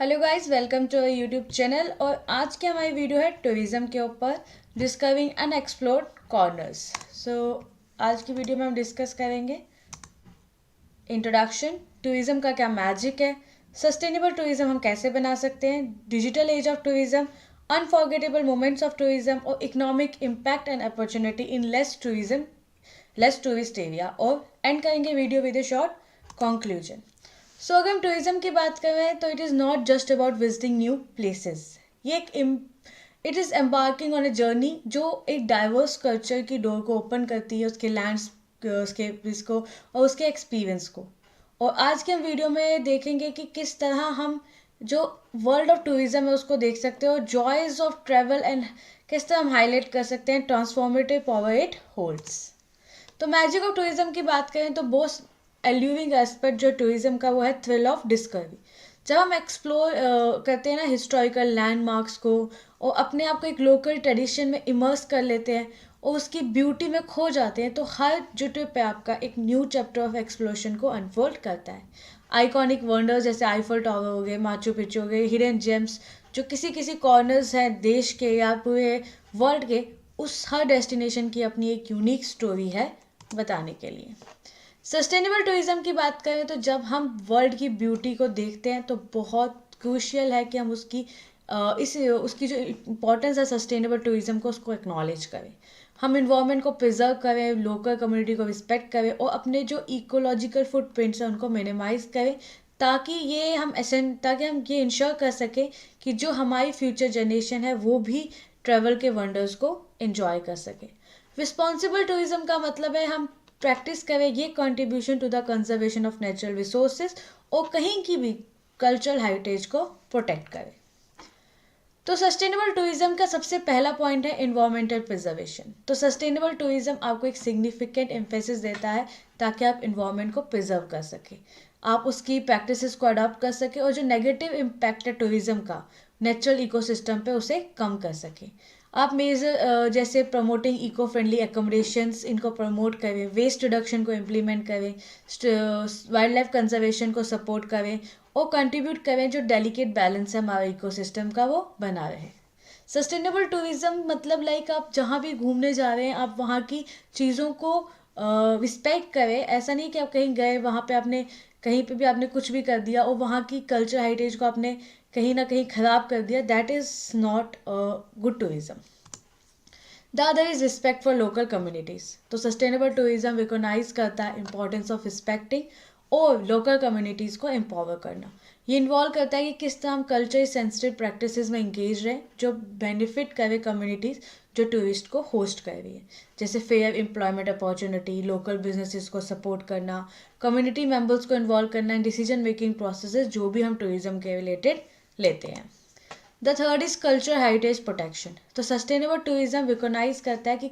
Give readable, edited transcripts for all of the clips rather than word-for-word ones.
Hello guys, welcome to YouTube channel. और आज की हमारी वीडियो है टूरिज्म के ऊपर, डिस्कवरिंग अनएक्सप्लोर्ड कॉर्नर्स। सो आज की वीडियो में हम डिस्कस करेंगे इंट्रोडक्शन, टूरिज्म का क्या मैजिक है, सस्टेनेबल टूरिज्म हम कैसे बना सकते हैं, digital age of tourism, unforgettable moments of tourism और economic impact and opportunity in less tourist area, और एंड करेंगे video with a short conclusion. So अगर हम टूरिज्म की बात कर रहे हैं तो it is not just about visiting new places. ये it is embarking on a journey जो एक डाइवर्स कल्चर की डोर को ओपन करती है, उसके लैंड्स, उसके इसको और उसके एक्सपीरियंस को। और आज के हम वीडियो में देखेंगे कि किस तरह हम जो वर्ल्ड ऑफ टूरिज्म है उसको देख सकते हैं, और जॉयज ऑफ ट्रैवल एंड किस तरह हम हाईलाइट कर सकते हैं ट्रांसफॉर्मेटिव पावर इट होल्ड्स। तो मैजिक ऑफ टूरिज्म की बात करें तो बहुत एल्यूविंग एस्पेक्ट जो टूरिज्म का वो है थ्रिल ऑफ डिस्कवरी। जब हम एक्सप्लोर करते हैं ना हिस्टोरिकल लैंडमार्क्स को, और अपने आप को एक लोकल ट्रेडिशन में इमर्स कर लेते हैं और उसकी ब्यूटी में खो जाते हैं, तो हर जो ट्रिप पे आपका एक न्यू चैप्टर ऑफ एक्सप्लोरेशन को अनफोल्ड करता है। आइकॉनिक वंडर्स जैसे आईफल टावर हो गए, माचू पिच्चू हो गए, हिडन जेम्स जो किसी किसी कॉर्नर्स हैं देश के या पूरे वर्ल्ड के, उस हर डेस्टिनेशन की अपनी एक यूनिक स्टोरी है बताने के लिए। सस्टेनेबल टूरिज्म की बात करें तो जब हम वर्ल्ड की ब्यूटी को देखते हैं तो बहुत क्रूशियल है कि हम उसकी जो इम्पोर्टेंस है सस्टेनेबल टूरिज्म को, उसको एक्नॉलेज करें। हम इन्वायरमेंट को प्रिजर्व करें, लोकल कम्युनिटी को रिस्पेक्ट करें और अपने जो इकोलॉजिकल फुटप्रिंट्स हैं उनको मिनिमाइज करें, ताकि हम ये इंश्योर कर सकें कि जो हमारी फ्यूचर जनरेशन है वो भी ट्रैवल के वंडर्स को एंजॉय कर सके। रिस्पॉन्सिबल टूरिज्म का मतलब है हम प्रैक्टिस करें ये contribution to the conservation of natural resources और कहीं की भी कल्चरल हेरिटेज को प्रोटेक्ट करें। तो सस्टेनेबल टूरिज्म का सबसे पहला पॉइंट है इन्वायरमेंटल प्रिजर्वेशन। तो सस्टेनेबल टूरिज्म आपको एक सिग्निफिकेंट एम्फेसिस देता है ताकि आप इन्वायरमेंट को प्रिजर्व कर सके, आप उसकी प्रैक्टिसेस को अडॉप्ट कर सके और जो नेगेटिव इम्पैक्ट है टूरिज्म का नेचुरल इकोसिस्टम पे उसे कम कर सके। आप मेजर जैसे प्रमोटिंग इको फ्रेंडली एकोमोडेशंस इनको प्रमोट करें, वेस्ट रिडक्शन को इम्प्लीमेंट करें, वाइल्ड लाइफ कंजर्वेशन को सपोर्ट करें और कंट्रीब्यूट करें जो डेलिकेट बैलेंस है हमारे इकोसिस्टम का वो बना रहे। सस्टेनेबल टूरिज्म मतलब लाइक आप जहाँ भी घूमने जा रहे हैं आप वहाँ की चीज़ों को रिस्पेक्ट करें। ऐसा नहीं कि आप कहीं गए वहाँ पे आपने कहीं पे भी आपने कुछ भी कर दिया और वहाँ की कल्चर हेरिटेज को आपने कहीं ना कहीं ख़राब कर दिया। That is not good tourism. The other is respect for local communities. तो सस्टेनेबल टूरिज्म रिकोगनाइज करता है इंपॉर्टेंस ऑफ रिस्पेक्टिंग और लोकल कम्युनिटीज़ को एम्पावर करना। ये इन्वॉल्व करता है कि किस तरह हम कल्चर सेंसिटिव प्रैक्टिसेस में इंगेज रहें जो बेनिफिट करे कम्युनिटीज़ जो टूरिस्ट को होस्ट कर रही है, जैसे fair employment opportunity, local businesses को सपोर्ट करना, कम्युनिटी मेंबर्स को इन्वॉल्व करना इन डिसीजन मेकिंग प्रोसेसेस जो भी हम टूरिज्म के रिलेटेड लेते हैं। The third is culture heritage protection. तो सस्टेनेबल टूरिज्म रिकोगनाइज करता है कि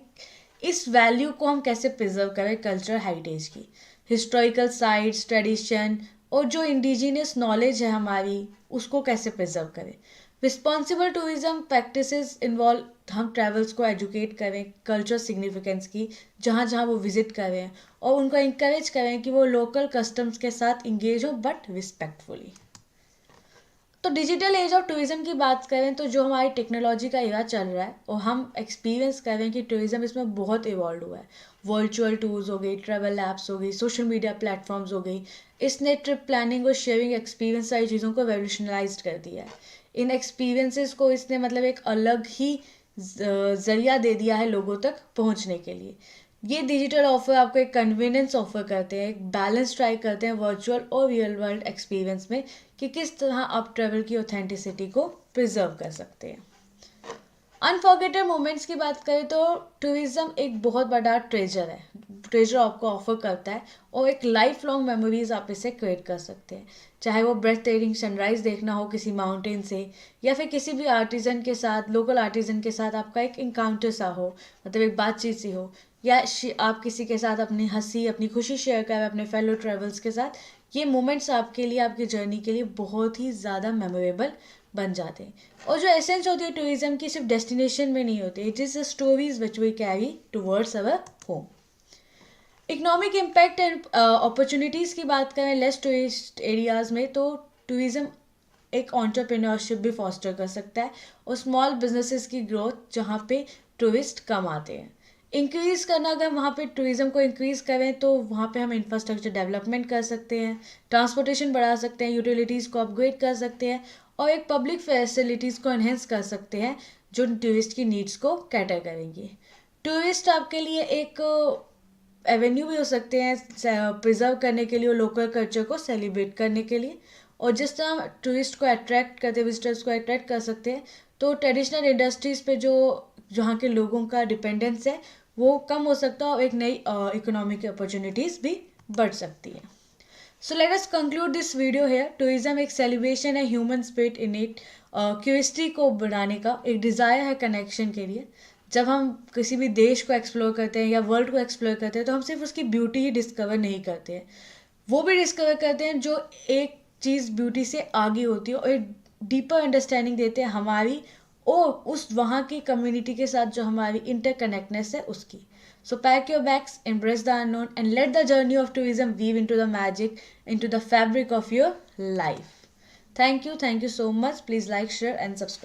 इस वैल्यू को हम कैसे प्रिजर्व करें, कल्चर हेरिटेज की हिस्टोरिकल साइट्स, ट्रेडिशन और जो इंडिजिनियस नॉलेज है हमारी उसको कैसे प्रिजर्व करें। रिस्पॉन्सिबल टूरिज्म प्रैक्टिसेस इन्वॉल्व हम ट्रैवल्स को एजुकेट करें कल्चर सिग्निफिकेंस की जहाँ जहाँ वो विजिट करें और उनको इंकरेज करें कि वो लोकल कस्टम्स के साथ इंगेज हो बट रिस्पेक्टफुली। तो डिजिटल एज ऑफ टूरिज्म की बात करें तो जो हमारी टेक्नोलॉजी का एरा चल रहा है और हम एक्सपीरियंस कर रहे हैं कि टूरिज्म इसमें बहुत इवॉल्व हुआ है। वर्चुअल टूर्स हो गई, ट्रैवल ऐप्स हो गई, सोशल मीडिया प्लेटफॉर्म्स हो गई, इसने ट्रिप प्लानिंग और शेयरिंग एक्सपीरियंस सारी चीज़ों को रेवोल्यूशनलाइज कर दिया है। इन एक्सपीरियंसेस को इसने मतलब एक अलग ही जरिया दे दिया है लोगों तक पहुंचने के लिए। ये डिजिटल ऑफर आपको एक कन्वीनियंस ऑफर करते हैं, एक बैलेंस ट्राई करते हैं वर्चुअल और रियल वर्ल्ड एक्सपीरियंस में कि किस तरह आप ट्रैवल की ऑथेंटिसिटी को प्रिजर्व कर सकते हैं। अनफॉरगेटेबल मोमेंट्स की बात करें तो टूरिज्म एक बहुत बड़ा ट्रेजर है, ट्रेजर आपको ऑफर करता है और एक लाइफ लॉन्ग मेमोरीज आप इसे क्रिएट कर सकते हैं, चाहे वो ब्रेथ टेकिंग सनराइज देखना हो किसी माउंटेन से या फिर किसी भी आर्टिजन के साथ, लोकल आर्टिजन के साथ आपका एक इनकाउंटर सा हो, मतलब एक बातचीत सी हो, या आप किसी के साथ अपनी हंसी अपनी खुशी शेयर करें अपने फेलो ट्रेवल्स के साथ। ये मोमेंट्स आपके लिए आपकी जर्नी के लिए बहुत ही ज़्यादा मेमोरेबल बन जाते हैं। और जो एसेंस होती है टूरिज्म की सिर्फ डेस्टिनेशन में नहीं होती, it is the stories which we carry towards our home. Economic impact and opportunities की बात करें लेस टूरिस्ट एरियाज़ में, तो टूरिज्म एक एंटरप्रेन्योरशिप भी फॉस्टर कर सकता है और स्मॉल बिजनेसेस की ग्रोथ जहाँ पे टूरिस्ट कम आते हैं इंक्रीज़ करना। अगर वहाँ पे टूरिज़्म को इंक्रीज़ करें तो वहाँ पे हम इंफ्रास्ट्रक्चर डेवलपमेंट कर सकते हैं, ट्रांसपोर्टेशन बढ़ा सकते हैं, यूटिलिटीज़ को अपग्रेड कर सकते हैं और एक पब्लिक फैसिलिटीज़ को एनहेंस कर सकते हैं जो टूरिस्ट की नीड्स को कैटर करेंगी। टूरिस्ट आपके लिए एक एवेन्यू भी हो सकते हैं प्रिजर्व करने के लिए और लोकल कल्चर को सेलिब्रेट करने के लिए। और जिस तरह टूरिस्ट को अट्रैक्ट करते, विजिटर्स को अट्रैक्ट कर सकते हैं, तो ट्रेडिशनल इंडस्ट्रीज़ पे जो जहाँ के लोगों का डिपेंडेंस है वो कम हो सकता है और एक नई इकोनॉमिक अपॉर्चुनिटीज़ भी बढ़ सकती है। So let us conclude this video hair. Tourism एक सेलिब्रेशन है ह्यूमन स्पिरिट इनेट क्यूरियोसिटी को बढ़ाने का, एक डिज़ायर है कनेक्शन के लिए। जब हम किसी भी देश को एक्सप्लोर करते हैं या वर्ल्ड को एक्सप्लोर करते हैं तो हम सिर्फ उसकी ब्यूटी ही डिस्कवर नहीं करते हैं, वो भी डिस्कवर करते हैं जो एक चीज़ ब्यूटी से आगे होती है और एक डीपर अंडरस्टैंडिंग देते हैं हमारी और उस वहाँ की कम्युनिटी के साथ जो हमारी इंटरकनेक्टनेस है उसकी। So pack your bags, embrace the unknown, and let the journey of tourism weave into the magic, into the fabric of your life. Thank you so much. Please like, share, and subscribe.